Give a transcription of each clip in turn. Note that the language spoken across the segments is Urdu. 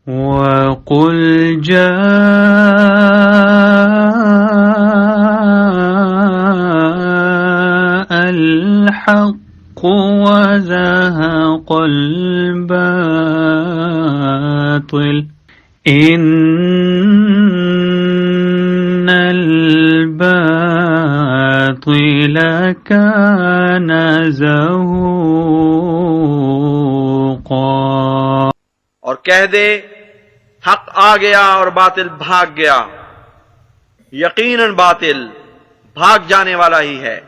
وَقُلْ جَاءَ الْحَقُّ وَزَهَقَ الْبَاطِلُ إِنَّ الْبَاطِلَ كَانَ زَهُوقًا۔ اور کہہ دے حق آ گیا اور باطل بھاگ گیا، یقیناً باطل بھاگ جانے والا ہی ہے۔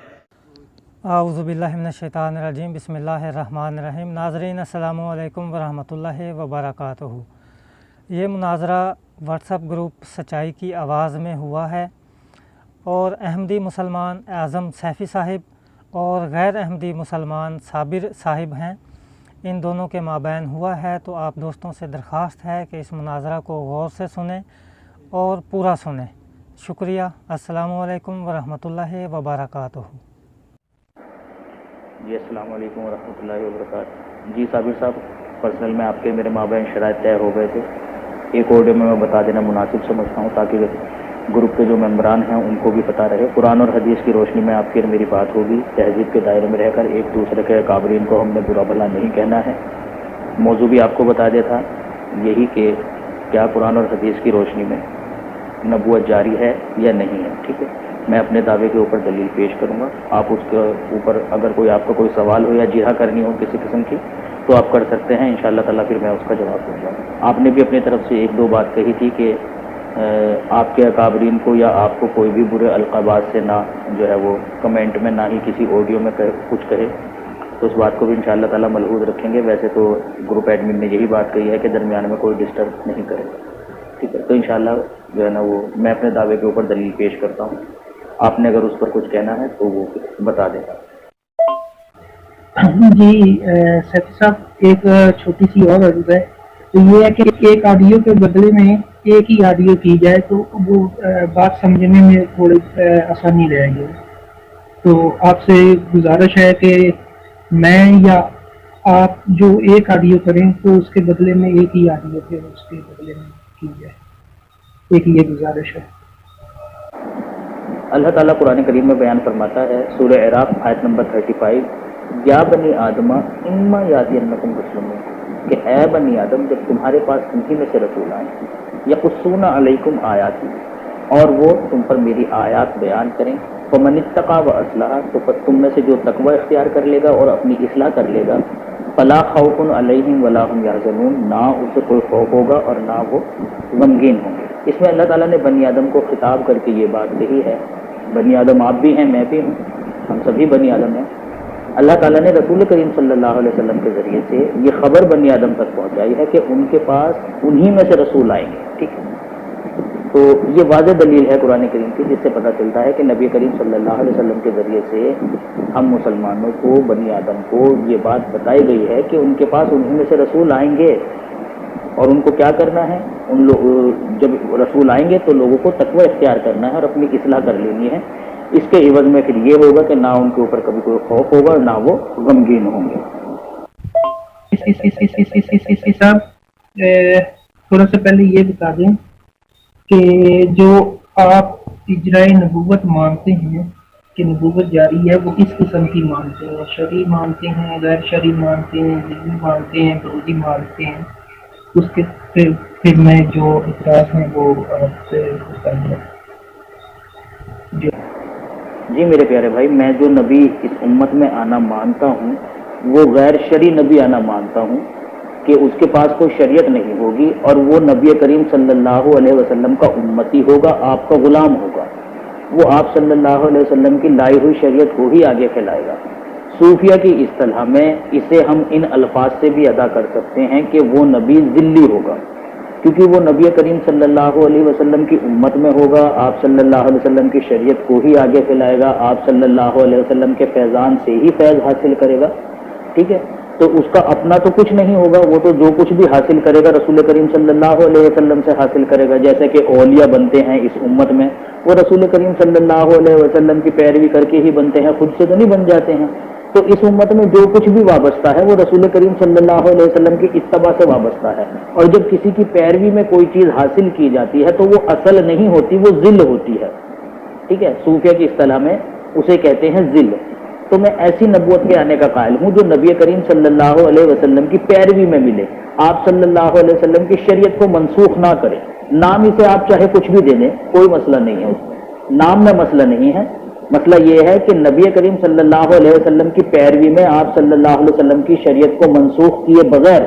اعوذ باللہ من الشیطان الرجیم، بسم اللہ الرحمن الرحیم۔ ناظرین السلام علیکم ورحمۃ اللہ وبرکاتہ۔ یہ مناظرہ واٹس ایپ گروپ سچائی کی آواز میں ہوا ہے اور احمدی مسلمان اعظم سیفی صاحب اور غیر احمدی مسلمان صابر صاحب ہیں، ان دونوں کے مابین ہوا ہے۔ تو آپ دوستوں سے درخواست ہے کہ اس مناظرہ کو غور سے سنیں اور پورا سنیں۔ شکریہ۔ السلام علیکم ورحمۃ اللہ وبرکاتہ۔ جی السلام علیکم ورحمۃ اللہ وبرکاتہ۔ جی صابر صاحب، پرسنل میں آپ کے میرے مابین شرائط طے ہو گئے تھے، ایک آڈیو میں بتا دینا مناسب سمجھتا ہوں تاکہ گروپ کے جو ممبران ہیں ان کو بھی پتہ رہے۔ قرآن اور حدیث کی روشنی میں آپ کی میری بات ہوگی، تہذیب کے دائرے میں رہ کر ایک دوسرے کے اکابرین کو ہم نے برا بھلا نہیں کہنا ہے۔ موضوع بھی آپ کو بتا دیا تھا یہی کہ کیا قرآن اور حدیث کی روشنی میں نبوت جاری ہے یا نہیں ہے، ٹھیک ہے۔ میں اپنے دعوے کے اوپر دلیل پیش کروں گا، آپ اس کے اوپر اگر کوئی آپ کا کوئی سوال ہو یا جہا کرنی ہو کسی قسم کی تو آپ کر سکتے ہیں انشاءاللہ تعالیٰ، پھر میں اس کا جواب دوں گا۔ آپ نے بھی اپنی طرف سے ایک دو بات کہی تھی کہ آپ کے اکابرین کو یا آپ کو کوئی بھی برے القابات سے نہ جو ہے وہ کمنٹ میں نہ ہی کسی آڈیو میں کچھ کہے، تو اس بات کو بھی انشاءاللہ تعالیٰ ملحوظ رکھیں گے۔ ویسے تو گروپ ایڈمن نے یہی بات کہی ہے کہ درمیان میں کوئی ڈسٹرب نہیں کرے، ٹھیک ہے۔ تو انشاءاللہ جو ہے نا وہ میں اپنے دعوے کے اوپر دلیل پیش کرتا ہوں، آپ نے اگر اس پر کچھ کہنا ہے تو وہ بتا دیں۔ جی سیفی صاحب، ایک چھوٹی سی اور عرض ہے، تو یہ ہے کہ ایک آڈیو کے بدلے میں ایک ہی آڈیو کی جائے تو وہ بات سمجھنے میں تھوڑی آسانی رہے گی۔ تو آپ سے گزارش ہے کہ میں یا آپ جو ایک آڈیو کریں تو اس کے بدلے میں ایک ہی آڈیو پھر اس کے بدلے میں کی جائے، ایک یہ گزارش ہے۔ اللہ تعالیٰ قرآن کریم میں بیان فرماتا ہے، سورہ اعراف آیت نمبر 35، یا بنی آدم اما یاتینکم رسول، کہ اے بنی آدم جب تمہارے پاس انہی میں سے رسول آئیں، یقصون علیکم آیاتی، اور وہ تم پر میری آیات بیان کریں، فمن اتقی واصلح، تو پس تم میں سے جو تقوی اختیار کر لے گا اور اپنی اصلاح کر لے گا، فلا خوف علیہم ولا هم یحزنون، نہ اسے کوئی خوف ہوگا اور نہ وہ غمگین ہوں گے۔ اس میں اللہ تعالیٰ نے بنی آدم کو خطاب کر کے یہ بات کہی ہے، بنی آدم آپ بھی ہیں، میں بھی ہوں، ہم سبھی بنی آدم ہیں۔ اللہ تعالیٰ نے رسول کریم صلی اللہ علیہ وسلم کے ذریعے سے یہ خبر بنی آدم تک پہنچائی ہے کہ ان کے پاس انہی میں سے رسول آئیں گے، ٹھیک ہے۔ تو یہ واضح دلیل ہے قرآن کریم کی، جس سے پتہ چلتا ہے کہ نبی کریم صلی اللہ علیہ وسلم کے ذریعے سے ہم مسلمانوں کو، بنی آدم کو یہ بات بتائی گئی ہے کہ ان کے پاس انہی میں سے رسول آئیں گے، اور ان کو کیا کرنا ہے، ان لوگ جب رسول آئیں گے تو لوگوں کو تقوی اختیار کرنا ہے اور اپنی اصلاح کر لینی ہے۔ اس کے عوض میں پھر یہ ہوگا کہ نہ ان کے اوپر کبھی کوئی خوف ہوگا اور نہ وہ غمگین ہوں گے۔ صاحب تھوڑا سا پہلے یہ بتا دیں کہ جو آپ اجرائے نبوت مانتے ہیں کہ نبوت جاری ہے، وہ کس قسم کی مانتے ہیں؟ شرعی مانتے ہیں، غیر شرعی مانتے ہیں، ذہنی مانتے ہیں، بروزی مانتے ہیں؟ اس کے پھر میں جو اعتراض ہیں وہ آپ سے جی میرے پیارے بھائی، میں جو نبی اس امت میں آنا مانتا ہوں وہ غیر شرعی نبی آنا مانتا ہوں کہ اس کے پاس کوئی شریعت نہیں ہوگی اور وہ نبی کریم صلی اللہ علیہ وسلم کا امتی ہوگا، آپ کا غلام ہوگا، وہ آپ صلی اللہ علیہ وسلم کی لائی ہوئی شریعت کو ہی آگے پھیلائے گا۔ صوفیہ کی اصطلاح میں اسے ہم ان الفاظ سے بھی ادا کر سکتے ہیں کہ وہ نبی ذلی ہوگا، کیونکہ وہ نبی کریم صلی اللہ علیہ وسلم کی امت میں ہوگا، آپ صلی اللہ علیہ وسلم کی شریعت کو ہی آگے پھیلائے گا، آپ صلی اللہ علیہ وسلم کے فیضان سے ہی فیض حاصل کرے گا، ٹھیک ہے۔ تو اس کا اپنا تو کچھ نہیں ہوگا، وہ تو جو کچھ بھی حاصل کرے گا رسول کریم صلی اللہ علیہ وسلم سے حاصل کرے گا۔ جیسے کہ اولیاء بنتے ہیں اس امت میں، وہ رسول کریم صلی اللہ علیہ وسلم کی پیروی کر کے ہی بنتے ہیں، خود سے تو نہیں بن جاتے ہیں۔ تو اس امت میں جو کچھ بھی وابستہ ہے وہ رسول کریم صلی اللہ علیہ وسلم کی اتباع سے وابستہ ہے. اور جب کسی کی پیروی میں کوئی چیز حاصل کی جاتی ہے تو وہ اصل نہیں ہوتی، وہ ذل ہوتی ہے. ٹھیک ہے، صوفیہ کی اصطلاح میں اسے کہتے ہیں ذل. تو میں ایسی نبوت کے آنے کا قائل ہوں جو نبی کریم صلی اللہ علیہ وسلم کی پیروی میں ملے، آپ صلی اللہ علیہ وسلم کی شریعت کو منسوخ نہ کرے. نام اسے آپ چاہے کچھ بھی دے دیں، کوئی مسئلہ نہیں ہے، اس میں نام میں مسئلہ نہیں ہے. مسئلہ یہ ہے کہ نبی کریم صلی اللہ علیہ وسلم کی پیروی میں آپ صلی اللہ علیہ وسلم کی شریعت کو منسوخ کیے بغیر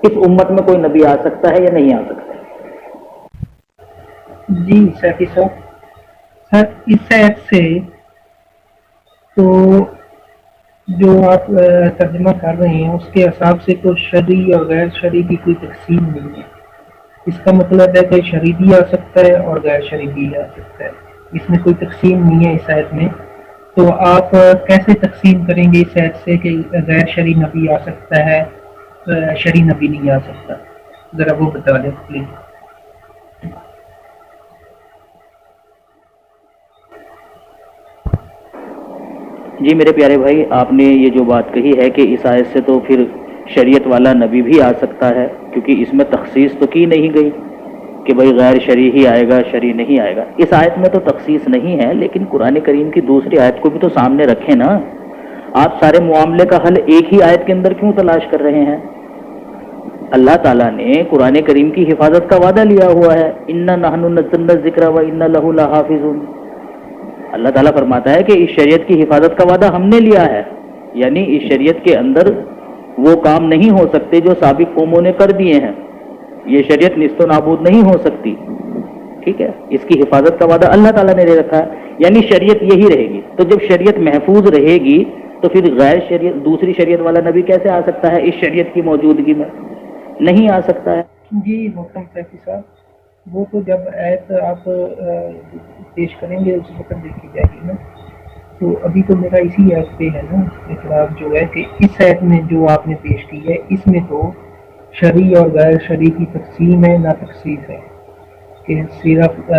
اس امت میں کوئی نبی آ سکتا ہے یا نہیں آ سکتا ہے؟ جی سیفی صاحب، سر اس ایپ سے تو جو آپ ترجمہ کر رہے ہیں اس کے حساب سے تو شرعی اور غیر شرعی کی کوئی تقسیم نہیں ہے. اس کا مطلب ہے کہ شرعی بھی آ سکتا ہے اور غیر شرعی بھی آ سکتا ہے، اس میں کوئی تقسیم نہیں ہے اس آیت میں. تو آپ کیسے تقسیم کریں گے اس آیت سے کہ غیر شرعی نبی آ سکتا ہے، شرعی نبی نہیں آ سکتا؟ ذرا وہ بتا دیں پلیز. جی میرے پیارے بھائی، آپ نے یہ جو بات کہی ہے کہ اس آیت سے تو پھر شریعت والا نبی بھی آ سکتا ہے، کیونکہ اس میں تخصیص تو کی نہیں گئی کہ بھائی غیر شرعی ہی آئے گا، شرعی نہیں آئے گا. اس آیت میں تو تخصیص نہیں ہے، لیکن قرآن کریم کی دوسری آیت کو بھی تو سامنے رکھیں نا. آپ سارے معاملے کا حل ایک ہی آیت کے اندر کیوں تلاش کر رہے ہیں؟ اللہ تعالیٰ نے قرآن کریم کی حفاظت کا وعدہ لیا ہوا ہے، اِنَّا نَحْنُ نَزَّلْنَا الذِّكْرَ وَإِنَّا لَهُ لَحَافِظُونَ. اللہ تعالیٰ فرماتا ہے کہ اس شریعت کی حفاظت کا وعدہ ہم نے لیا ہے، یعنی اس شریعت کے اندر وہ کام نہیں ہو سکتے جو سابق قوموں نے کر دیے ہیں. یہ شریعت نیست و نابود نہیں ہو سکتی. ٹھیک ہے، اس کی حفاظت کا وعدہ اللہ تعالیٰ نے لے رکھا ہے، یعنی شریعت یہی رہے گی. تو جب شریعت محفوظ رہے گی تو پھر غیر شریعت دوسری شریعت والا نبی کیسے آ سکتا ہے اس شریعت کی موجودگی میں؟ نہیں آ سکتا ہے. جی محترم سیفی صاحب، وہ تو جب آیت آپ پیش کریں گے اس وقت دیکھی جائے گی نا. تو ابھی تو میرا اسی آیت پہ ہے نا اعتراض جو ہے کہ اس آیت میں جو آپ نے پیش کی ہے اس میں تو شرعی اور غیر شرعی کی تقسیم ہے، نہ تخصیص ہے کہ صرف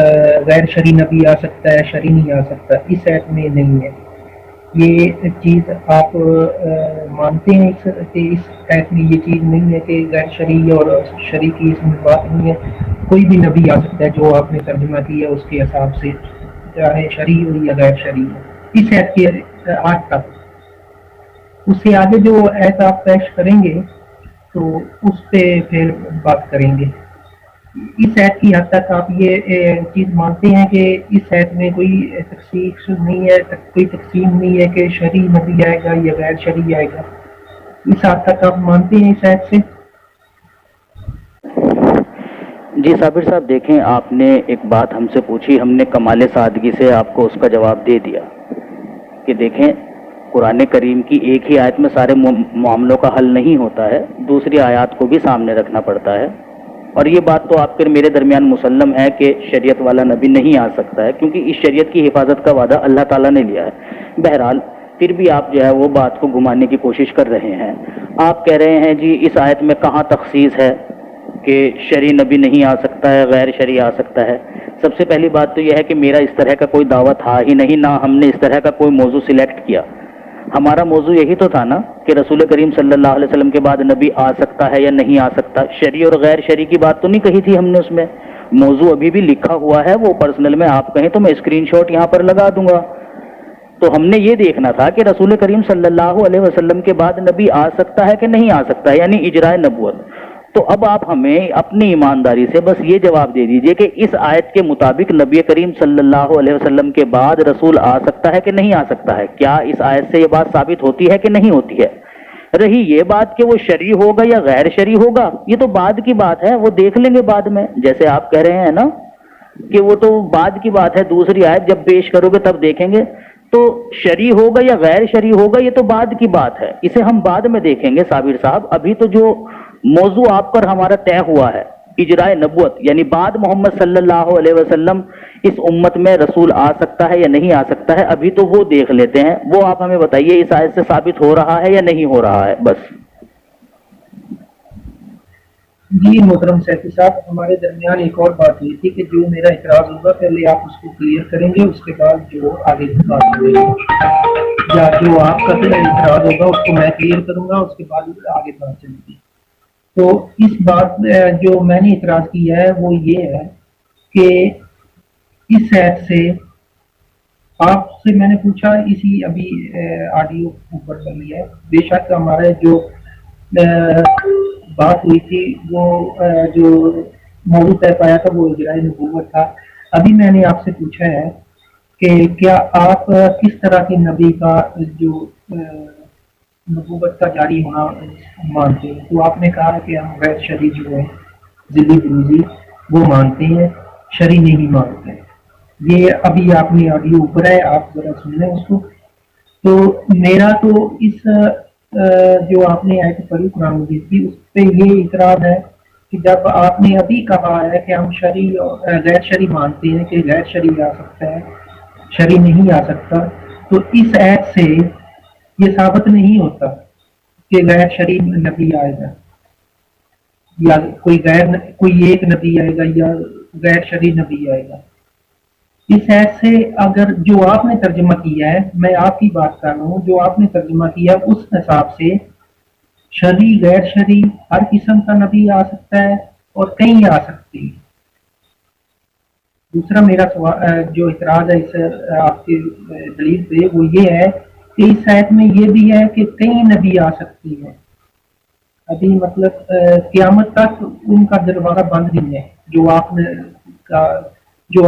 غیر شرعی نبی آ سکتا ہے، شرعی نہیں آ سکتا. اس آیت میں نہیں ہے. یہ چیز آپ مانتے ہیں کہ اس آیت میں یہ چیز نہیں ہے کہ غیر شرعی اور شرعی کی اس میں بات نہیں ہے؟ کوئی بھی نبی آ سکتا ہے جو آپ نے ترجمہ کیا ہے اس کے حساب سے، چاہے شرعی ہو یا غیر شرعی ہو. اس آیت کے آج تک اس سے آگے جو آیت آپ پیش کریں گے تو اس پہ پھر بات کریں گے. اس آیت کی حد تک آپ یہ چیز مانتے ہیں کہ اس آیت میں کوئی تخصیص نہیں ہے، کوئی تقسیم نہیں ہے کہ شرعی نبی آئے گا یا غیر شرعی آئے گا؟ اس حد تک آپ مانتے ہیں اس آیت سے؟ جی صابر صاحب، دیکھیں آپ نے ایک بات ہم سے پوچھی، ہم نے کمال سادگی سے آپ کو اس کا جواب دے دیا کہ دیکھیں قرآن کریم کی ایک ہی آیت میں سارے معاملوں کا حل نہیں ہوتا ہے، دوسری آیات کو بھی سامنے رکھنا پڑتا ہے. اور یہ بات تو آپ کے میرے درمیان مسلم ہے کہ شریعت والا نبی نہیں آ سکتا ہے، کیونکہ اس شریعت کی حفاظت کا وعدہ اللہ تعالیٰ نے لیا ہے. بہرحال پھر بھی آپ جو ہے وہ بات کو گھمانے کی کوشش کر رہے ہیں. آپ کہہ رہے ہیں جی اس آیت میں کہاں تخصیص ہے کہ شرعی نبی نہیں آ سکتا ہے، غیر شرعی آ سکتا ہے. سب سے پہلی بات تو یہ ہے کہ میرا اس طرح کا کوئی دعویٰ تھا ہی نہیں، نہ ہم نے اس طرح کا کوئی موضوع سلیکٹ کیا. ہمارا موضوع یہی تو تھا نا کہ رسول کریم صلی اللہ علیہ وسلم کے بعد نبی آ سکتا ہے یا نہیں آ سکتا. شرعی اور غیر شرعی کی بات تو نہیں کہی تھی ہم نے اس میں. موضوع ابھی بھی لکھا ہوا ہے، وہ پرسنل میں آپ کہیں تو میں اسکرین شاٹ یہاں پر لگا دوں گا. تو ہم نے یہ دیکھنا تھا کہ رسول کریم صلی اللہ علیہ وسلم کے بعد نبی آ سکتا ہے کہ نہیں آ سکتا ہے، یعنی اجراء نبوت. تو اب آپ ہمیں اپنی ایمانداری سے بس یہ جواب دے دیجئے کہ اس آیت کے مطابق نبی کریم صلی اللہ علیہ وسلم کے بعد رسول آ سکتا ہے کہ نہیں آ سکتا ہے. کیا اس آیت سے یہ بات ثابت ہوتی ہے کہ نہیں ہوتی ہے؟ رہی یہ بات کہ وہ شرعی ہوگا یا غیر شرعی ہوگا، یہ تو بعد کی بات ہے، وہ دیکھ لیں گے بعد میں. جیسے آپ کہہ رہے ہیں نا کہ وہ تو بعد کی بات ہے، دوسری آیت جب پیش کرو گے تب دیکھیں گے. تو شرعی ہوگا یا غیر شرعی ہوگا یہ تو بعد کی بات ہے، اسے ہم بعد میں دیکھیں گے صابر صاحب. ابھی تو جو موضوع آپ پر ہمارا طے ہوا ہے اجراء نبوت، یعنی بعد محمد صلی اللہ علیہ وسلم اس امت میں رسول آ سکتا ہے یا نہیں آ سکتا ہے، ابھی تو وہ دیکھ لیتے ہیں. وہ آپ ہمیں بتائیے اس آیت سے ثابت ہو رہا ہے یا نہیں ہو رہا ہے بس. جی محترم سیفی صاحب، ہمارے درمیان ایک اور بات ہوئی تھی کہ جو میرا اعتراض ہوگا پہلے آپ اس کو کلیئر کریں گے، اس کے بعد جو آگے کی بات کریں گے، یا جو آپ کا اعتراض ہوگا اس کو میں کلیئر کروں گا، اس کے بعد آگے بات چلے گی۔ تو اس بات جو میں نے اعتراض کیا ہے وہ یہ ہے کہ اس ایپ سے آپ سے میں نے پوچھا، اسی ابھی آڈیو اوپر کر لیا ہے، بے شک ہمارے جو بات ہوئی تھی وہ جو موضوع طے پایا تھا وہ اجراء نبوت تھا۔ ابھی میں نے آپ سے پوچھا ہے کہ کیا آپ کس طرح کے نبی کا جو نبوت کا جاری ہونا مانتے ہیں، تو آپ نے کہا کہ ہم غیر شرعی جو ہے ذلی بروزی وہ مانتے ہیں، شرعی نہیں مانتے ہیں۔ یہ ابھی آپ نے آڈیو اوپر ہے، آپ ذرا سن لیں اس کو۔ تو میرا تو اس جو آپ نے آیت پڑھی قرآن مجید کی، اس پہ یہ اعتراض ہے کہ جب آپ نے ابھی کہا ہے کہ ہم شرعی اور غیر شرعی مانتے ہیں کہ غیر شرعی آ سکتا ہے، شرعی نہیں آ سکتا، تو اس آیت سے یہ ثابت نہیں ہوتا کہ غیر شرعی نبی آئے گا، یا کوئی ایک نبی آئے گا یا غیر شرعی نبی آئے گا۔ اس ایپ سے اگر جو آپ نے ترجمہ کیا ہے، میں آپ کی بات کر رہا ہوں، جو آپ نے ترجمہ کیا اس حساب سے شرعی غیر شرعی ہر قسم کا نبی آ سکتا ہے اور کہیں آ سکتی ہے۔ دوسرا میرا جو اعتراض ہے اس آپ کی دلیل پہ وہ یہ ہے کہ اس آیت میں یہ بھی ہے کہ کئی نبی آ سکتی ہیں، ابھی مطلب قیامت تک ان کا دروازہ بند نہیں ہے، جو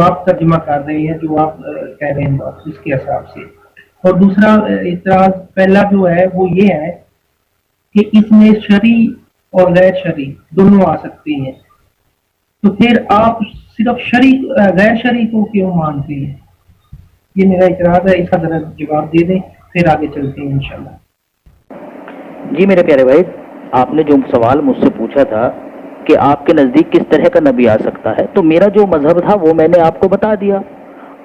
آپ ترجمہ کر رہے ہیں، جو آپ کہہ رہے ہیں بات اس کے حساب سے۔ اور دوسرا اعتراض پہلا جو ہے وہ یہ ہے کہ اس میں شرعی اور غیر شرعی دونوں آ سکتے ہیں، تو پھر آپ صرف شرعی غیر شرعی کو کیوں مانتے ہیں؟ یہ میرا اعتراض ہے، اس کا ذرا جواب دے دیں، پھر آگے چلتے ہیں انشاءاللہ۔ جی میرے پیارے بھائی، آپ نے جو سوال مجھ سے پوچھا تھا کہ آپ کے نزدیک کس طرح کا نبی آ سکتا ہے، تو میرا جو مذہب تھا وہ میں نے آپ کو بتا دیا۔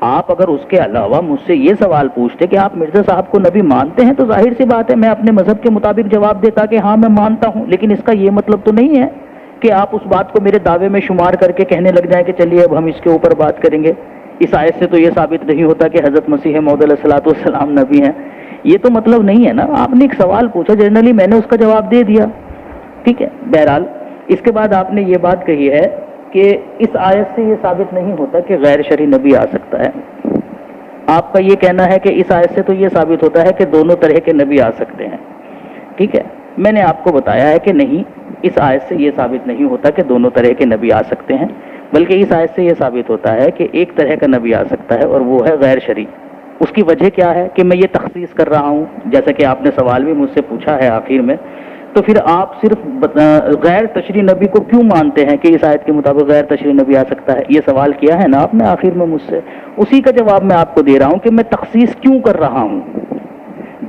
آپ اگر اس کے علاوہ مجھ سے یہ سوال پوچھتے کہ آپ مرزا صاحب کو نبی مانتے ہیں، تو ظاہر سی بات ہے میں اپنے مذہب کے مطابق جواب دیتا کہ ہاں میں مانتا ہوں، لیکن اس کا یہ مطلب تو نہیں ہے کہ آپ اس بات کو میرے دعوے میں شمار کر کے کہنے لگ جائیں کہ چلیے اب ہم اس کے اوپر بات کریں گے۔ اس آیت سے تو یہ ثابت نہیں ہوتا کہ حضرت مسیح موعود علیہ الصلوۃ والسلام نبی ہیں، یہ تو مطلب نہیں ہے نا۔ آپ نے ایک سوال پوچھا، جنرلی میں نے اس کا جواب دے دیا، ٹھیک ہے۔ بہرحال اس کے بعد آپ نے یہ بات کہی ہے کہ اس آیت سے یہ ثابت نہیں ہوتا کہ غیر شرعی نبی آ سکتا ہے۔ آپ کا یہ کہنا ہے کہ اس آیت سے تو یہ ثابت ہوتا ہے کہ دونوں طرح کے نبی آ سکتے ہیں، ٹھیک ہے۔ میں نے آپ کو بتایا ہے کہ نہیں، اس آیت سے یہ ثابت نہیں ہوتا کہ دونوں طرح کے نبی آ سکتے ہیں، بلکہ اس آیت سے یہ ثابت ہوتا ہے کہ ایک طرح کا نبی آ سکتا ہے اور وہ ہے غیر شرعی۔ اس کی وجہ کیا ہے کہ میں یہ تخصیص کر رہا ہوں، جیسا کہ آپ نے سوال بھی مجھ سے پوچھا ہے آخر میں، تو پھر آپ صرف غیر تشریعی نبی کو کیوں مانتے ہیں کہ اس آیت کے مطابق غیر تشریعی نبی آ سکتا ہے؟ یہ سوال کیا ہے نا آپ نے آخر میں مجھ سے، اسی کا جواب میں آپ کو دے رہا ہوں کہ میں تخصیص کیوں کر رہا ہوں۔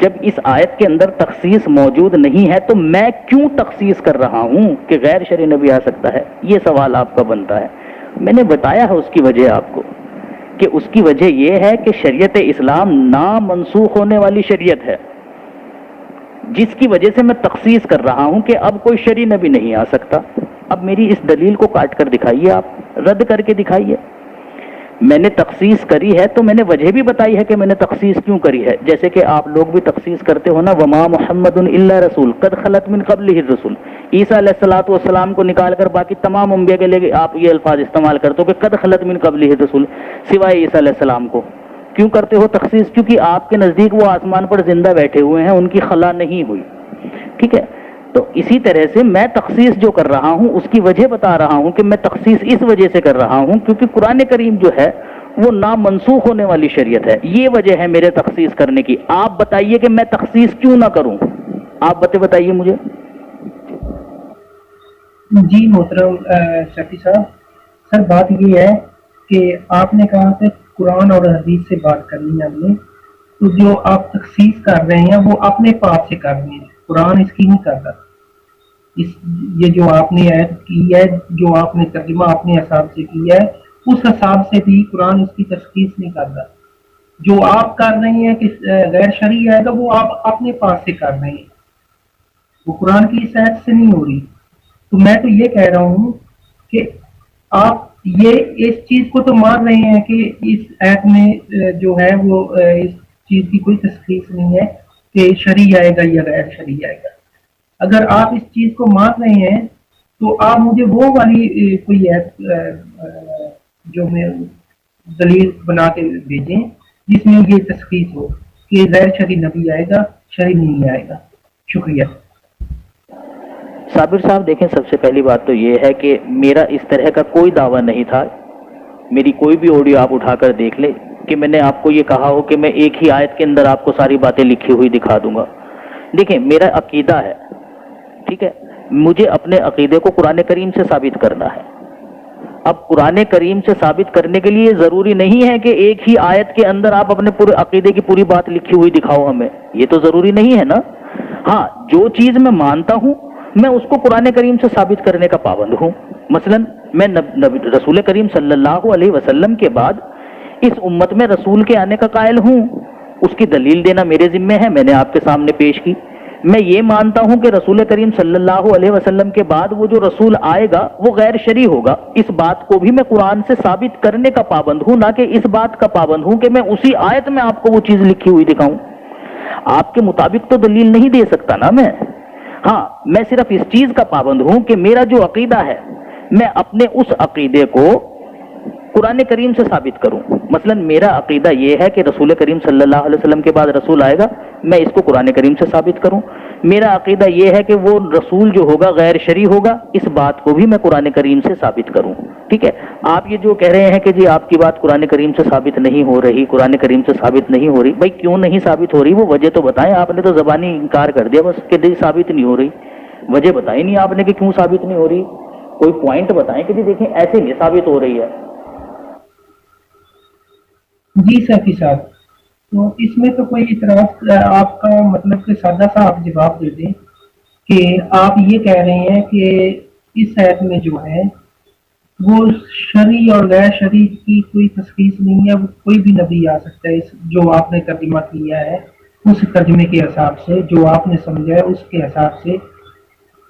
جب اس آیت کے اندر تخصیص موجود نہیں ہے تو میں کیوں تخصیص کر رہا ہوں کہ غیر شرعی نبی آ سکتا ہے؟ یہ سوال آپ کا بنتا ہے۔ میں نے بتایا ہے اس کی وجہ آپ کو، کہ اس کی وجہ یہ ہے کہ شریعت اسلام نامنسوخ ہونے والی شریعت ہے، جس کی وجہ سے میں تخصیص کر رہا ہوں کہ اب کوئی شرعی نبی نہیں آ سکتا۔ اب میری اس دلیل کو کاٹ کر دکھائیے، آپ رد کر کے دکھائیے۔ میں نے تخصیص کری ہے تو میں نے وجہ بھی بتائی ہے کہ میں نے تخصیص کیوں کری ہے، جیسے کہ آپ لوگ بھی تخصیص کرتے ہو نا، وما محمد الا رسول قد خلت من قبلہ الرسل۔ عیسیٰ علیہ الصلوۃ والسلام کو نکال کر باقی تمام انبیاء کے لیے آپ یہ الفاظ استعمال کرتے ہو کہ قد خلت من قبلہ الرسل، سوائے عیسیٰ علیہ السلام کو۔ کیوں کرتے ہو تخصیص؟ کیونکہ آپ کے نزدیک وہ آسمان پر زندہ بیٹھے ہوئے ہیں، ان کی خلا نہیں ہوئی، ٹھیک ہے۔ تو اسی طرح سے میں تخصیص جو کر رہا ہوں اس کی وجہ بتا رہا ہوں کہ میں تخصیص اس وجہ سے کر رہا ہوں کیونکہ قرآن کریم جو ہے وہ نامنسوخ ہونے والی شریعت ہے، یہ وجہ ہے میرے تخصیص کرنے کی۔ آپ بتائیے کہ میں تخصیص کیوں نہ کروں، آپ بتائیے مجھے۔ جی محترم شفیع صاحب، سر بات یہ ہے کہ آپ نے کہا کہ قرآن اور حدیث سے بات کرنی ہے ہم نے، تو جو آپ تخصیص کر رہے ہیں وہ اپنے پاس سے کر رہے ہیں، قرآن اس کی نہیں کر رہا۔ یہ جو آپ نے عید کی ہے، جو آپ نے ترجمہ اپنے حساب سے کیا ہے، اس حساب سے بھی قرآن اس کی تخصیص نہیں کر رہا۔ جو آپ کر رہے ہیں کہ غیر شرعی ہے تو وہ آپ اپنے پاس سے کر رہے ہیں، وہ قرآن کی اس عید سے نہیں ہو رہی۔ تو میں تو یہ کہہ رہا ہوں کہ آپ یہ اس چیز کو تو مان رہے ہیں کہ اس ایپ میں جو ہے وہ اس چیز کی کوئی تشخیص نہیں ہے کہ شرعی آئے گا یا غیر شرعی آئے گا. اگر آپ اس چیز کو مان رہے ہیں تو آپ مجھے وہ والی کوئی ایپ جو میں دلیل بنا کے بھیجیں جس میں یہ تشخیص ہو کہ غیر شرعی نبی آئے گا، شرعی نہیں آئے گا. شکریہ. صابر صاحب دیکھیں، سب سے پہلی بات تو یہ ہے کہ میرا اس طرح کا کوئی دعویٰ نہیں تھا. میری کوئی بھی آڈیو آپ اٹھا کر دیکھ لیں کہ میں نے آپ کو یہ کہا ہو کہ میں ایک ہی آیت کے اندر آپ کو ساری باتیں لکھی ہوئی دکھا دوں گا. دیکھیں، میرا عقیدہ ہے، ٹھیک ہے، مجھے اپنے عقیدے کو قرآن کریم سے ثابت کرنا ہے. اب قرآن کریم سے ثابت کرنے کے لیے ضروری نہیں ہے کہ ایک ہی آیت کے اندر آپ اپنے پورے عقیدے کی پوری بات لکھی ہوئی دکھاؤ ہمیں، یہ تو ضروری نہیں ہے نا. ہاں، جو چیز میں مانتا ہوں میں اس کو قرآن کریم سے ثابت کرنے کا پابند ہوں. مثلا میں رسول کریم صلی اللہ علیہ وسلم کے بعد اس امت میں رسول کے آنے کا قائل ہوں. اس کی دلیل دینا میرے ذمہ ہے، میں نے آپ کے سامنے پیش کی. میں یہ مانتا ہوں کہ رسول کریم صلی اللہ علیہ وسلم کے بعد وہ جو رسول آئے گا وہ غیر شرعی ہوگا. اس بات کو بھی میں قرآن سے ثابت کرنے کا پابند ہوں، نہ کہ اس بات کا پابند ہوں کہ میں اسی آیت میں آپ کو وہ چیز لکھی ہوئی دکھاؤں. آپ کے مطابق تو دلیل نہیں دے سکتا نا میں. ہاں، میں صرف اس چیز کا پابند ہوں کہ میرا جو عقیدہ ہے میں اپنے اس عقیدے کو قرآن کریم سے ثابت کروں. مثلا میرا عقیدہ یہ ہے کہ رسول کریم صلی اللہ علیہ وسلم کے بعد رسول آئے گا، میں اس کو قرآن کریم سے ثابت کروں. میرا عقیدہ یہ ہے کہ وہ رسول جو ہوگا غیر شرعی ہوگا، اس بات کو بھی میں قرآن کریم سے ثابت کروں. ٹھیک ہے. آپ یہ جو کہہ رہے ہیں کہ جی آپ کی بات قرآن کریم سے ثابت نہیں ہو رہی، قرآن کریم سے ثابت نہیں ہو رہی، بھائی کیوں نہیں ثابت ہو رہی وہ وجہ تو بتائیں. آپ نے تو زبانی انکار کر دیا بس کہ جی ثابت نہیں ہو رہی. وجہ بتائی نہیں آپ نے کہ کیوں ثابت نہیں ہو رہی. کوئی پوائنٹ بتائیں کہ جی دیکھیں ایسے نہیں ثابت ہو رہی ہے. جی سیفی صاحب، تو اس میں تو کوئی اعتراض آپ کا مطلب کہ سادہ سا آپ جواب دے دیں کہ آپ یہ کہہ رہے ہیں کہ اس ایپ میں جو ہے وہ شرعی اور غیر شرعی کی کوئی تشخیص نہیں ہے. وہ کوئی بھی نبی آ سکتا ہے. جو آپ نے ترجمہ کیا ہے اس ترجمے کے حساب سے، جو آپ نے سمجھا ہے اس کے حساب سے،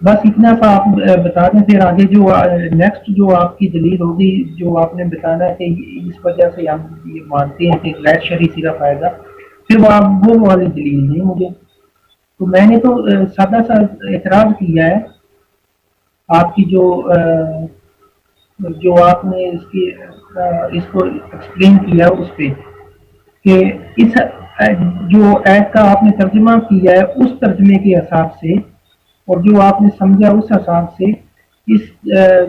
بس اتنا سا آپ بتا دیں. پھر آگے جو نیکسٹ جو آپ کی دلیل ہوگی، جو آپ نے بتانا ہے کہ اس وجہ سے ہم یہ مانتے ہیں کہ غیر شرعی صرف آئے گا، پھر وہ والی دلیل نہیں مجھے. تو میں نے تو سادہ سا اعتراض کیا ہے آپ کی جو آپ نے اس کو ایکسپلین کیا اس پہ، کہ اس جو ایپ کا آپ نے ترجمہ کیا ہے اس ترجمے کے حساب سے اور جو آپ نے سمجھا اس حساب سے، اس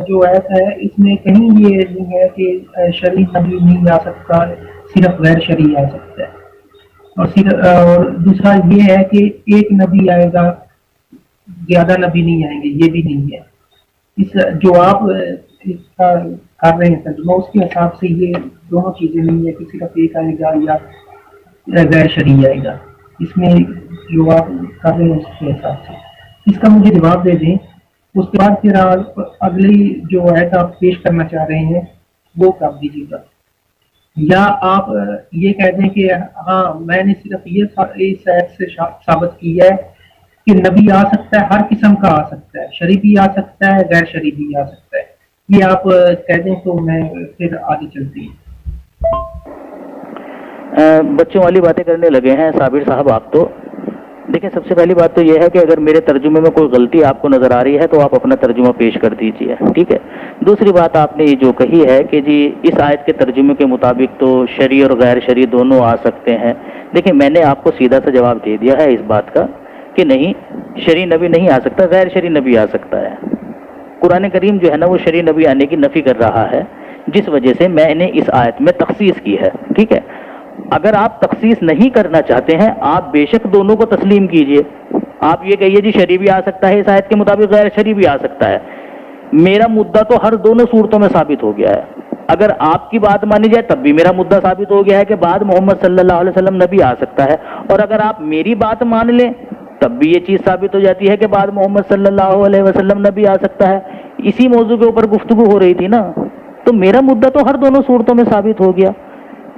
جو ایپ ہے اس میں کہیں یہ نہیں ہے کہ شرعی نبی نہیں آ سکتا، صرف غیر شرعی آ سکتا ہے. اور دوسرا یہ ہے کہ ایک نبی آئے گا، زیادہ نبی نہیں آئیں گے، یہ بھی نہیں ہے. اس جو آپ اس کا کر رہے ہیں ترجمہ، اس کے حساب سے یہ دونوں چیزیں نہیں ہے کہ صرف ایک آئے گا یا غیر شرعی آئے گا. اس میں جو آپ کر رہے ہیں اس کے حساب سے اس کا مجھے جواب دے دیں. اس کے بعد پھر اگلی جو ایپ آپ پیش کرنا چاہ رہے ہیں وہ کر دیجیے گا، یا آپ یہ کہہ دیں کہ ہاں میں نے صرف یہ اس ایپ سے ثابت کیا ہے کہ نبی آ سکتا ہے، ہر قسم کا آ سکتا ہے، شرعی بھی آ سکتا ہے، غیر شرعی بھی آ سکتا ہے. یہ آپ کہہ دیں تو میں پھر آگے چلتی ہوں. بچوں والی باتیں کرنے لگے ہیں صابر صاحب آپ تو. دیکھیں، سب سے پہلی بات تو یہ ہے کہ اگر میرے ترجمے میں کوئی غلطی آپ کو نظر آ رہی ہے تو آپ اپنا ترجمہ پیش کر دیجئے، ٹھیک ہے. دوسری بات آپ نے یہ جو کہی ہے کہ جی اس آیت کے ترجمے کے مطابق تو شرعی اور غیر شرعی دونوں آ سکتے ہیں. دیکھیں، میں نے آپ کو سیدھا سا جواب دے دیا ہے اس بات کا کہ نہیں، شرعی نبی نہیں آ سکتا، غیر شرعی نبی آ سکتا ہے. قرآن کریم جو ہے نا وہ شرعی نبی آنے کی نفی کر رہا ہے، جس وجہ سے میں نے اس آیت میں تخصیص کی ہے، ٹھیک ہے. اگر آپ تخصیص نہیں کرنا چاہتے ہیں، آپ بے شک دونوں کو تسلیم کیجئے. آپ یہ کہیے جی شرعی بھی آ سکتا ہے اس آیت کے مطابق، غیر شرعی بھی آ سکتا ہے. میرا مدعا تو ہر دونوں صورتوں میں ثابت ہو گیا ہے. اگر آپ کی بات مانی جائے تب بھی میرا مدعا ثابت ہو گیا ہے کہ بعد محمد صلی اللہ علیہ وسلم نبی آ سکتا ہے، اور اگر آپ میری بات مان لیں تب بھی یہ چیز ثابت ہو جاتی ہے کہ بعد محمد صلی اللہ علیہ وسلم نبی آ سکتا ہے. اسی موضوع کے اوپر گفتگو ہو رہی تھی نا، تو میرا مدعا تو ہر دونوں صورتوں میں ثابت ہو گیا.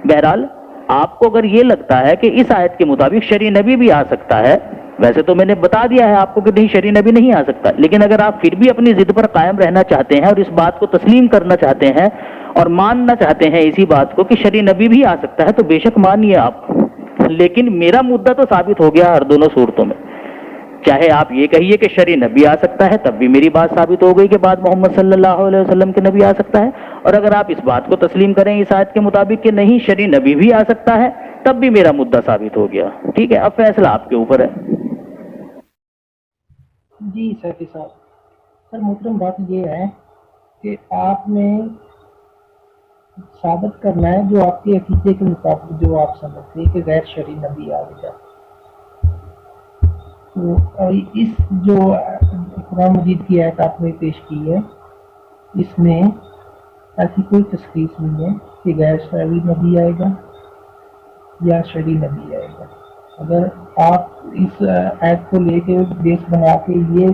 بہرحال آپ کو اگر یہ لگتا ہے کہ اس آیت کے مطابق شرعی نبی بھی آ سکتا ہے ویسے تو میں نے بتا دیا ہے آپ کو کہ نہیں شرعی نبی نہیں آ سکتا، لیکن اگر آپ پھر بھی اپنی ضد پر قائم رہنا چاہتے ہیں اور اس بات کو تسلیم کرنا چاہتے ہیں اور ماننا چاہتے ہیں اسی بات کو کہ شرعی نبی بھی آ سکتا ہے تو بے شک مانیے آپ، لیکن میرا مدعا تو ثابت ہو گیا ہر دونوں صورتوں میں۔ چاہے آپ یہ کہیے کہ شرعی نبی آ سکتا ہے تب بھی میری بات ثابت ہو گئی کہ بعد محمد صلی اللہ علیہ وسلم کے نبی آ سکتا ہے، اور اگر آپ اس بات کو تسلیم کریں اس آیت کے مطابق کہ نہیں شرعی نبی بھی آ سکتا ہے تب بھی میرا مدعا ثابت ہو گیا۔ ٹھیک ہے، اب فیصلہ آپ کے اوپر ہے۔ جی سیفی صاحب، سر محترم بات یہ ہے کہ آپ نے ثابت کرنا ہے جو آپ کے عقیدے کے مطابق جو آپ سمجھتے ہیں کہ غیر شرعی نبی آ گیا، تو اس جو قرآن مجید کی آیت آپ نے پیش کی ہے اس میں ایسی کوئی تشخیص نہیں ہے کہ غیر شرعی نبی آئے گا یا شرعی نبی آئے گا۔ اگر آپ اس آیت کو لے کے بیس بنا کے یہ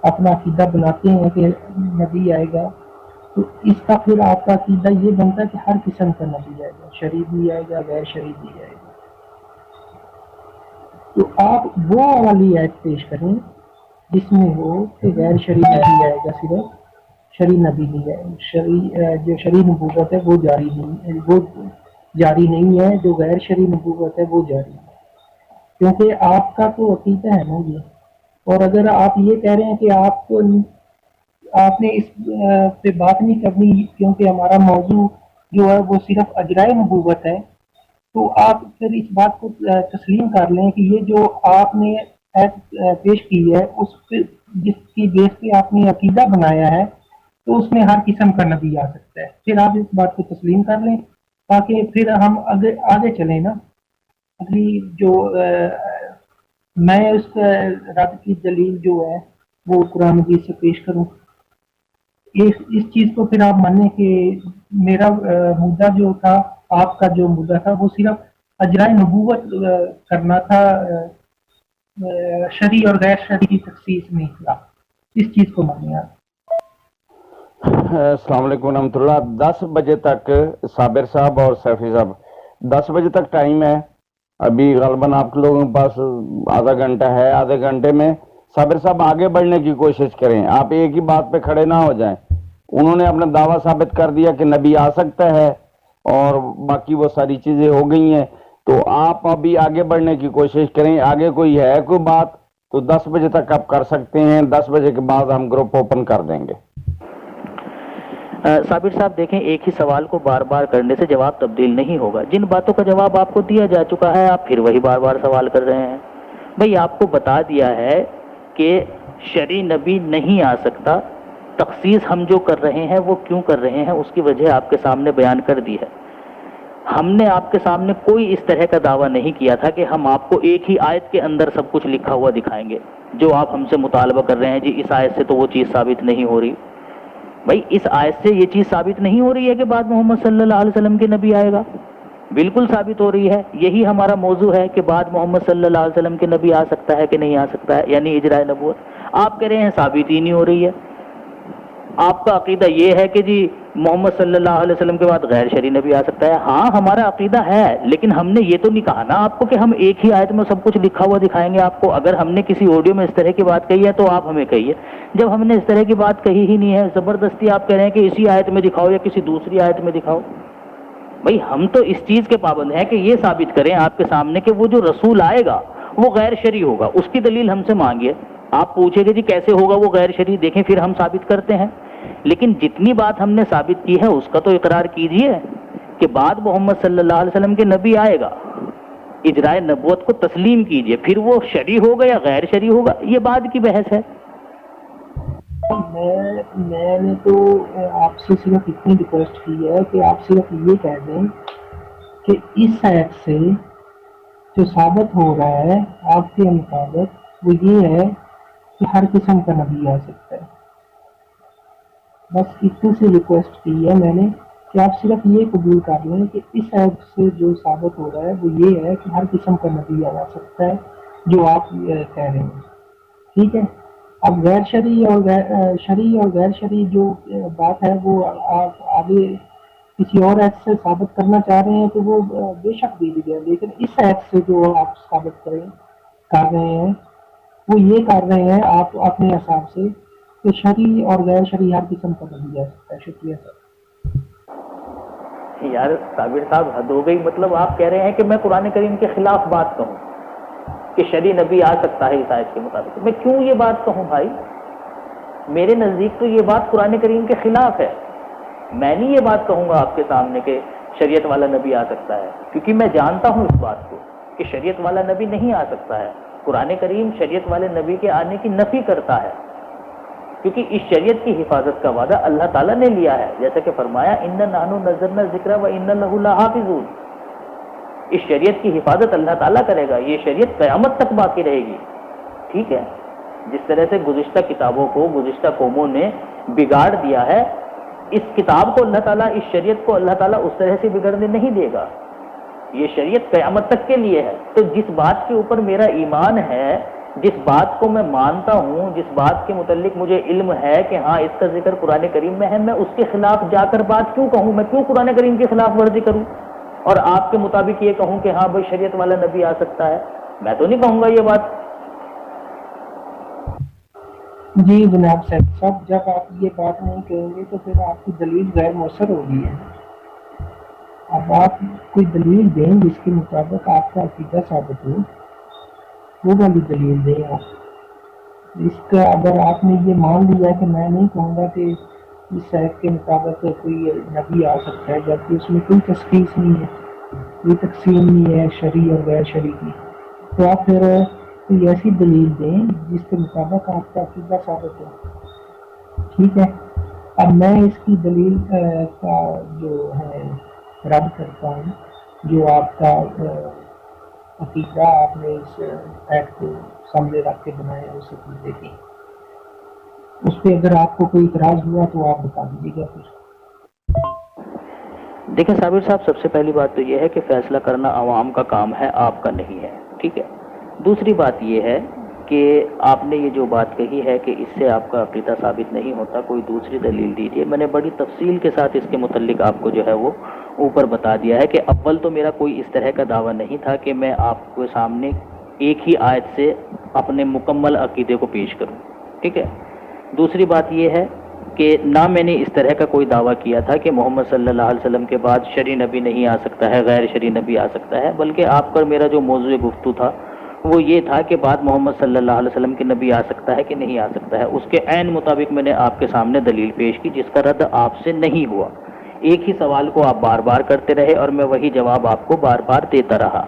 اپنا عقیدہ بناتے ہیں کہ نبی آئے گا تو اس کا پھر آپ کا عقیدہ یہ بنتا ہے کہ ہر قسم کا نبی آئے گا، شرعی بھی آئے گا غیر شرعی بھی آئے گا۔ تو آپ وہ والی آیت پیش کریں جس میں ہو کہ غیر شرعی نبی آئے گا، صرف شرعی نبی نہیں ہے، جو شرعی نبوت ہے وہ جاری نہیں ہے، جو غیر شرعی نبوت ہے وہ جاری ہے، کیونکہ آپ کا تو عقیدہ ہے نا یہ۔ اور اگر آپ یہ کہہ رہے ہیں کہ آپ نے اس پہ بات نہیں کرنی کیونکہ ہمارا موضوع جو ہے وہ صرف اجرائے نبوت ہے، تو آپ پھر اس بات کو تسلیم کر لیں کہ یہ جو آپ نے پیش کی ہے اس پہ جس کی بیس پہ آپ نے عقیدہ بنایا ہے تو اس میں ہر قسم کا نبی آ سکتا ہے۔ پھر آپ اس بات کو تسلیم کر لیں تاکہ پھر ہم آگے چلیں نا۔ اگلی جو میں اس رد کی دلیل جو ہے وہ قرآن مجید سے پیش کروں، اس چیز کو پھر آپ مانیں کہ میرا مدعا جو تھا، آپ کا جو مدعا تھا وہ صرف اجرائے نبوت کرنا تھا، شرعی اور غیر شرعی کی تخصیص نہیں تھا، اس چیز کو مانیں آپ۔ السلام علیکم ورحمۃ اللہ۔ 10 بجے تک صابر صاحب اور سیفی صاحب 10 بجے تک ٹائم ہے، ابھی غالباً آپ لوگوں کے پاس آدھا گھنٹہ ہے، آدھے گھنٹے میں صابر صاحب آگے بڑھنے کی کوشش کریں، آپ ایک ہی بات پہ کھڑے نہ ہو جائیں۔ انہوں نے اپنا دعویٰ ثابت کر دیا کہ نبی آ سکتا ہے اور باقی وہ ساری چیزیں ہو گئی ہیں، تو آپ ابھی آگے بڑھنے کی کوشش کریں۔ آگے کوئی ہے کوئی بات تو 10 بجے تک آپ کر سکتے ہیں، 10 بجے کے بعد ہم گروپ اوپن کر دیں گے۔ صابر صاحب دیکھیں، ایک ہی سوال کو بار بار کرنے سے جواب تبدیل نہیں ہوگا، جن باتوں کا جواب آپ کو دیا جا چکا ہے آپ پھر وہی بار بار سوال کر رہے ہیں۔ بھئی آپ کو بتا دیا ہے کہ شرعی نبی نہیں آ سکتا، تخصیص ہم جو کر رہے ہیں وہ کیوں کر رہے ہیں اس کی وجہ آپ کے سامنے بیان کر دی ہے۔ ہم نے آپ کے سامنے کوئی اس طرح کا دعویٰ نہیں کیا تھا کہ ہم آپ کو ایک ہی آیت کے اندر سب کچھ لکھا ہوا دکھائیں گے، جو آپ ہم سے مطالبہ کر رہے ہیں جی اس آیت سے تو وہ چیز ثابت نہیں ہو رہی۔ بھائی اس آیت سے یہ چیز ثابت نہیں ہو رہی ہے کہ بعد محمد صلی اللہ علیہ وسلم کے نبی آئے گا، بالکل ثابت ہو رہی ہے۔ یہی ہمارا موضوع ہے کہ بعد محمد صلی اللہ علیہ وسلم کے نبی آ سکتا ہے کہ نہیں آ سکتا ہے، یعنی اجرائے نبوت۔ آپ کہہ رہے ہیں ثابت ہی نہیں ہو رہی ہے، آپ کا عقیدہ یہ ہے کہ جی محمد صلی اللہ علیہ وسلم کے بعد غیر شرعی نبی آ سکتا ہے۔ ہاں ہمارا عقیدہ ہے، لیکن ہم نے یہ تو نہیں کہا نا آپ کو کہ ہم ایک ہی آیت میں سب کچھ لکھا ہوا دکھائیں گے آپ کو۔ اگر ہم نے کسی آڈیو میں اس طرح کی بات کہی ہے تو آپ ہمیں کہیے، جب ہم نے اس طرح کی بات کہی ہی نہیں ہے، زبردستی آپ کہہ رہے ہیں کہ اسی آیت میں دکھاؤ یا کسی دوسری آیت میں دکھاؤ۔ بھائی ہم تو اس چیز کے پابند ہیں کہ یہ ثابت کریں آپ کے سامنے کہ وہ جو رسول آئے گا وہ غیر شرعی ہوگا، اس کی دلیل ہم سے مانگیے۔ آپ پوچھیں گے جی کیسے ہوگا وہ غیر شرعی، دیکھیں پھر ہم ثابت کرتے ہیں۔ لیکن جتنی بات ہم نے ثابت کی ہے اس کا تو اقرار کیجئے کہ بعد محمد صلی اللہ علیہ وسلم کے نبی آئے گا، اجرائے نبوت کو تسلیم کیجئے، پھر وہ شرعی ہوگا یا غیر شرعی ہوگا یہ بعد کی بحث ہے۔ میں نے تو آپ سے صرف اتنی ریکویسٹ کی ہے کہ آپ صرف یہ کہہ دیں کہ اس آیت سے جو ثابت ہو رہا ہے آپ کے مطابق وہ یہ ہے کہ ہر قسم کا نبی آ سکتا ہے۔ بس اتنی سی ریکویسٹ کی ہے میں نے کہ آپ صرف یہ قبول کر لیں کہ اس ایپ سے جو ثابت ہو رہا ہے وہ یہ ہے کہ ہر قسم کا نبی آ سکتا ہے جو آپ کہہ رہے ہیں، ٹھیک ہے۔ اب غیر شرعی اور غیر شرعی جو بات ہے وہ آپ آگے کسی اور ایپ سے ثابت کرنا چاہ رہے ہیں تو وہ بے شک دیجیے گا، لیکن اس ایپ سے جو آپ ثابت کر رہے ہیں وہ یہ کر رہے ہیں آپ اپنے حساب سے کہ شرعی اور غیر شرعی ہر قسم کا بن جا سکتا ہے. شکریہ سر. یار صابر صاحب حد ہو گئی. مطلب آپ کہہ رہے ہیں کہ میں قرآن کریم کے خلاف بات کہوں کہ شرعی نبی آ سکتا ہے اس آیت کے مطابق. میں کیوں یہ بات کہوں بھائی؟ میرے نزدیک تو یہ بات قرآن کریم کے خلاف ہے. میں نہیں یہ بات کہوں گا آپ کے سامنے کہ شریعت والا نبی آ سکتا ہے، کیونکہ میں جانتا ہوں اس بات کو کہ شریعت والا نبی نہیں آ سکتا ہے. قرآن کریم شریعت والے نبی کے آنے کی نفی کرتا ہے، کیونکہ اس شریعت کی حفاظت کا وعدہ اللہ تعالیٰ نے لیا ہے، جیسا کہ فرمایا اِنَّا نَحْنُ نَزَّلْنَا الذِّكْرَ وَإِنَّا لَهُ لَحَافِظُونَ. اس شریعت کی حفاظت اللہ تعالیٰ کرے گا. یہ شریعت قیامت تک باقی رہے گی. ٹھیک ہے، جس طرح سے گزشتہ کتابوں کو گزشتہ قوموں نے بگاڑ دیا ہے، اس کتاب کو اللہ تعالیٰ، اس شریعت کو اللہ تعالیٰ اس طرح سے بگڑنے نہیں دے گا. یہ شریعت قیامت تک کے لیے ہے. تو جس بات کے اوپر میرا ایمان ہے، جس بات کو میں مانتا ہوں، جس بات کے متعلق مجھے علم ہے کہ ہاں اس کا ذکر قرآن کریم میں ہے، میں اس کے خلاف جا کر بات کیوں کہوں؟ میں کیوں قرآن کریم کی خلاف ورزی کروں اور آپ کے مطابق یہ کہوں کہ ہاں بھائی شریعت والا نبی آ سکتا ہے؟ میں تو نہیں کہوں گا یہ بات. جی جناب صاحب، جب آپ یہ بات نہیں کہیں گے تو پھر آپ کی دلیل غیر مؤثر ہوگی ہے. اب آپ کوئی دلیل دیں جس کے مطابق آپ کا عقیدہ ثابت ہو، وہ والی دلیل دیں آپ. اس کا اگر آپ نے یہ مان لیا کہ میں نہیں کہوں گا کہ اس آیت کے مطابق کوئی نبی آ سکتا ہے، جبکہ اس میں کوئی تشخیص نہیں ہے، کوئی تقسیم نہیں ہے شرعی اور غیر شرعی کی، تو آپ پھر کوئی ایسی دلیل دیں جس کے مطابق آپ کا عقیدہ ثابت ہو. ٹھیک ہے. اب میں اس کی دلیل کا جو ہے رد کرتا ہوں. جو آپ کا عقیدہ آپ نے اس ایپ کو سامنے رکھ کے بنایا ہے، اسے کچھ دیکھیں. اس پہ اگر آپ کو کوئی اعتراض ہوا تو آپ بتا دیجیے گا پھر. دیکھیں صابر صاحب، سب سے پہلی بات تو یہ ہے کہ فیصلہ کرنا عوام کا کام ہے، آپ کا نہیں ہے. ٹھیک ہے. دوسری بات یہ ہے کہ آپ نے یہ جو بات کہی ہے کہ اس سے آپ کا عقیدہ ثابت نہیں ہوتا، کوئی دوسری دلیل دیجیے. میں نے بڑی تفصیل کے ساتھ اس کے متعلق آپ کو جو ہے وہ اوپر بتا دیا ہے کہ اول تو میرا کوئی اس طرح کا دعویٰ نہیں تھا کہ میں آپ کو سامنے ایک ہی آیت سے اپنے مکمل عقیدے کو پیش کروں. ٹھیک ہے. دوسری بات یہ ہے کہ نہ میں نے اس طرح کا کوئی دعویٰ کیا تھا کہ محمد صلی اللہ علیہ وسلم کے بعد شرعی نبی نہیں آ سکتا ہے، غیر شرعی نبی آ سکتا ہے، بلکہ آپ کا میرا جو موضوع گفتگو تھا وہ یہ تھا کہ بعد محمد صلی اللہ علیہ وسلم کے نبی آ سکتا ہے کہ نہیں آ سکتا ہے. اس کے عین مطابق میں نے آپ کے سامنے دلیل پیش کی جس کا رد آپ سے نہیں ہوا. ایک ہی سوال کو آپ بار بار کرتے رہے اور میں وہی جواب آپ کو بار بار دیتا رہا.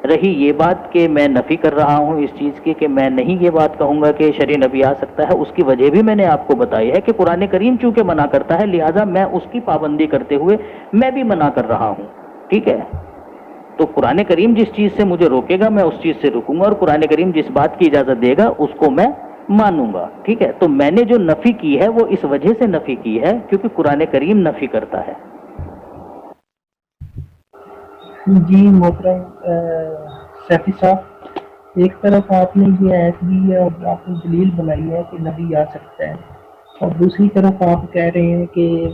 رہی یہ بات کہ میں نفی کر رہا ہوں اس چیز کی کہ میں نہیں یہ بات کہوں گا کہ شرعی نبی آ سکتا ہے، اس کی وجہ بھی میں نے آپ کو بتائی ہے کہ قرآن کریم چونکہ منع کرتا ہے، لہٰذا میں اس کی پابندی کرتے ہوئے میں بھی منع کر رہا ہوں. ٹھیک ہے. تو قرآن کریم جس چیز سے مجھے روکے گا میں اس چیز سے رکوں گا، اور قرآن کریم جس بات کی اجازت دے گا اس کو میں مانوں گا. ٹھیک ہے. تو میں نے جو نفی کی ہے وہ اس وجہ سے نفی کی ہے کیونکہ قرآن کریم نفی کرتا ہے. جی محترم سیفی صاحب، ایک طرف آپ نے یہ ایت دی ہے اور آپ نے دلیل بنائی ہے کہ نبی آ سکتا ہے، اور دوسری طرف آپ کہہ رہے ہیں کہ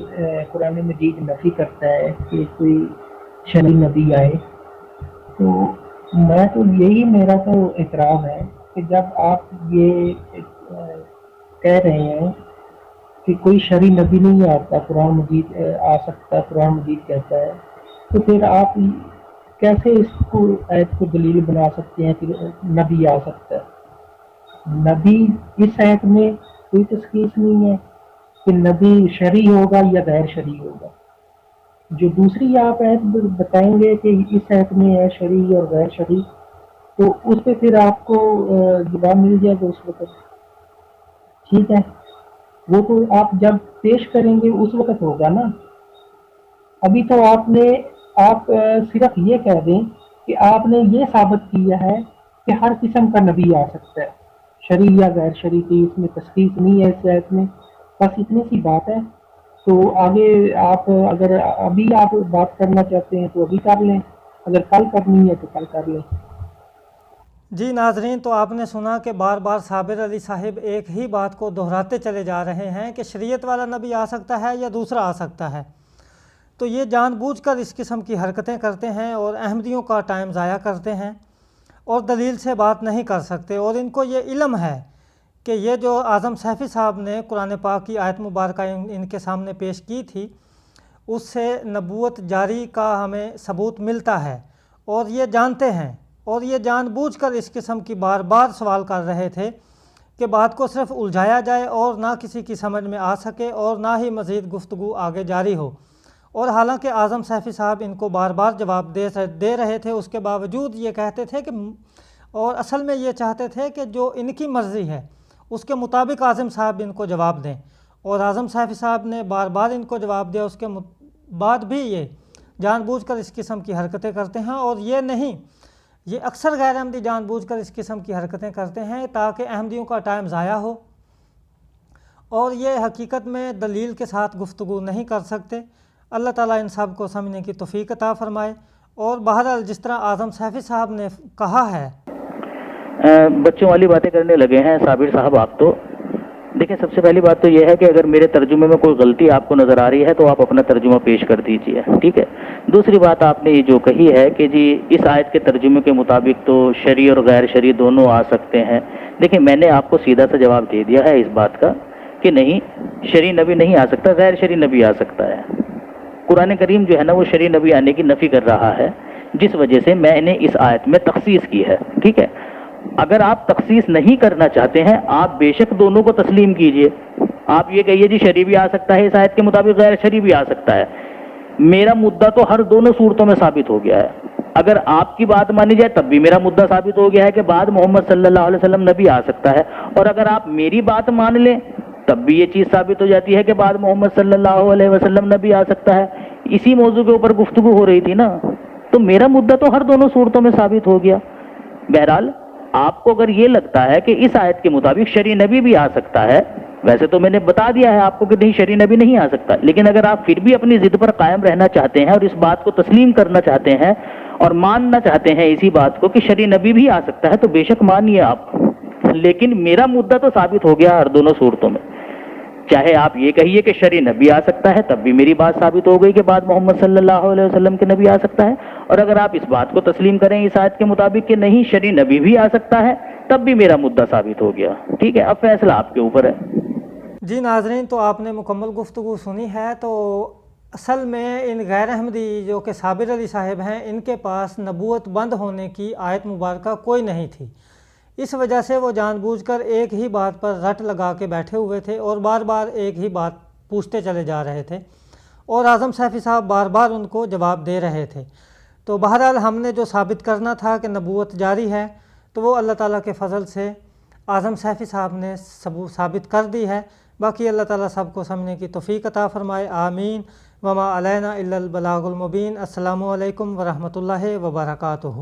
قرآن مجید نفی کرتا ہے کہ کوئی شرعی نبی آئے. تو میں تو یہی میرا تو اعتراض ہے کہ جب آپ یہ کہہ رہے ہیں کہ کوئی شرعی نبی نہیں آتا، قرآن مجید آ سکتا، قرآن مجید کہتا ہے، تو پھر آپ کیسے اس کو آیت کو دلیل بنا سکتے ہیں کہ نبی آ سکتا ہے؟ نبی اس آیت میں کوئی تشخیص نہیں ہے کہ نبی شرعی ہوگا یا غیر شرعی ہوگا. جو دوسری آپ آیت بتائیں گے کہ اس آیت میں ہے شرعی اور غیر شرعی، تو اس پہ پھر آپ کو جواب مل جائے گا اس وقت. ٹھیک ہے. وہ تو آپ جب پیش کریں گے اس وقت ہوگا نا. ابھی تو آپ صرف یہ کہہ دیں کہ آپ نے یہ ثابت کیا ہے کہ ہر قسم کا نبی آ سکتا ہے، شرعی یا غیر شرعی کی اس میں تشخیص نہیں ہے اس آیت میں. بس اتنی سی بات ہے. تو آگے آپ اگر ابھی آپ بات کرنا چاہتے ہیں تو ابھی کر لیں، اگر کل کرنی ہے تو کل کر لیں. جی ناظرین، تو آپ نے سنا کہ بار بار صابر علی صاحب ایک ہی بات کو دہراتے چلے جا رہے ہیں کہ شریعت والا نبی آ سکتا ہے یا دوسرا آ سکتا ہے. تو یہ جان بوجھ کر اس قسم کی حرکتیں کرتے ہیں اور احمدیوں کا ٹائم ضائع کرتے ہیں. اور دلیل سے بات نہیں کر سکتے، اور ان کو یہ علم ہے کہ یہ جو اعظم سیفی صاحب نے قرآن پاک کی آیت مبارکہ ان کے سامنے پیش کی تھی اس سے نبوت جاری کا ہمیں ثبوت ملتا ہے، اور یہ جانتے ہیں، اور یہ جان بوجھ کر اس قسم کی بار بار سوال کر رہے تھے کہ بات کو صرف الجھایا جائے اور نہ کسی کی سمجھ میں آ سکے اور نہ ہی مزید گفتگو آگے جاری ہو۔ اور حالانکہ اعظم سیفی صاحب ان کو بار بار جواب دے رہے تھے، اس کے باوجود یہ کہتے تھے کہ، اور اصل میں یہ چاہتے تھے کہ جو ان کی مرضی ہے اس کے مطابق اعظم صاحب ان کو جواب دیں، اور اعظم سیفی صاحب نے بار بار ان کو جواب دیا، اس کے بعد بھی یہ جان بوجھ کر اس قسم کی حرکتیں کرتے ہیں، اور یہ نہیں، یہ اکثر غیر احمدی جان بوجھ کر اس قسم کی حرکتیں کرتے ہیں تاکہ احمدیوں کا ٹائم ضائع ہو، اور یہ حقیقت میں دلیل کے ساتھ گفتگو نہیں کر سکتے۔ اللہ تعالیٰ ان سب کو سمجھنے کی توفیق عطا فرمائے۔ اور بہرحال جس طرح اعظم سیفی صاحب نے کہا ہے، بچوں والی باتیں کرنے لگے ہیں صابر صاحب آپ تو۔ دیکھیں سب سے پہلی بات تو یہ ہے کہ اگر میرے ترجمے میں کوئی غلطی آپ کو نظر آ رہی ہے تو آپ اپنا ترجمہ پیش کر دیجئے، ٹھیک ہے۔ دوسری بات آپ نے یہ جو کہی ہے کہ جی اس آیت کے ترجمے کے مطابق تو شرعی اور غیر شرعی دونوں آ سکتے ہیں، دیکھیں میں نے آپ کو سیدھا سا جواب دے دیا ہے اس بات کا کہ نہیں، شرعی نبی نہیں آ سکتا، غیر شرعی نبی آ سکتا ہے۔ قرآن کریم جو ہے نا وہ شرعی نبی آنے کی نفی کر رہا ہے، جس وجہ سے میں نے اس آیت میں تخصیص کی ہے، ٹھیک ہے۔ اگر آپ تخصیص نہیں کرنا چاہتے ہیں آپ بے شک دونوں کو تسلیم کیجئے، آپ یہ کہیے جی شرعی بھی آ سکتا ہے اس آیت کے مطابق، غیر شرعی بھی آ سکتا ہے۔ میرا مدعا تو ہر دونوں صورتوں میں ثابت ہو گیا ہے۔ اگر آپ کی بات مانی جائے تب بھی میرا مدعا ثابت ہو گیا ہے کہ بعد محمد صلی اللہ علیہ وسلم نبی آ سکتا ہے، اور اگر آپ میری بات مان لیں تب بھی یہ چیز ثابت ہو جاتی ہے کہ بعد محمد صلی اللہ علیہ وسلم نبی آ سکتا ہے۔ اسی موضوع کے اوپر گفتگو ہو رہی تھی نا، تو میرا مدعا تو ہر دونوں صورتوں میں ثابت ہو گیا۔ بہرحال آپ کو اگر یہ لگتا ہے کہ اس آیت کے مطابق شرعی نبی بھی آ سکتا ہے، ویسے تو میں نے بتا دیا ہے آپ کو کہ نہیں شرعی نبی نہیں آ سکتا، لیکن اگر آپ پھر بھی اپنی ضد پر قائم رہنا چاہتے ہیں اور اس بات کو تسلیم کرنا چاہتے ہیں اور ماننا چاہتے ہیں اسی بات کو کہ شرعی نبی بھی آ سکتا ہے تو بے شک مانیے آپ، لیکن میرا مدعا تو ثابت ہو گیا ہر دونوں صورتوں میں۔ چاہے آپ یہ کہیے کہ شرعی نبی آ سکتا ہے تب بھی میری بات ثابت ہو گئی کہ بعد محمد صلی اللہ علیہ وسلم کے نبی آ سکتا ہے، اور اگر آپ اس بات کو تسلیم کریں اس آیت کے مطابق کہ نہیں شرعی نبی بھی آ سکتا ہے تب بھی میرا مدعا ثابت ہو گیا، ٹھیک ہے۔ اب فیصلہ آپ کے اوپر ہے۔ جی ناظرین، تو آپ نے مکمل گفتگو سنی ہے۔ تو اصل میں ان غیر احمدی جو کہ صابر علی صاحب ہیں، ان کے پاس نبوت بند ہونے کی آیت مبارکہ کوئی نہیں تھی، اس وجہ سے وہ جان بوجھ کر ایک ہی بات پر رٹ لگا کے بیٹھے ہوئے تھے اور بار بار ایک ہی بات پوچھتے چلے جا رہے تھے، اور اعظم سیفی صاحب بار بار ان کو جواب دے رہے تھے۔ تو بہرحال ہم نے جو ثابت کرنا تھا کہ نبوت جاری ہے تو وہ اللہ تعالیٰ کے فضل سے اعظم سیفی صاحب نے ثابت کر دی ہے۔ باقی اللہ تعالیٰ سب کو سمجھنے کی توفیق عطا فرمائے، آمین۔ وما علینا الا البلاغ المبین۔ السلام علیکم ورحمۃ اللہ وبرکاتہ۔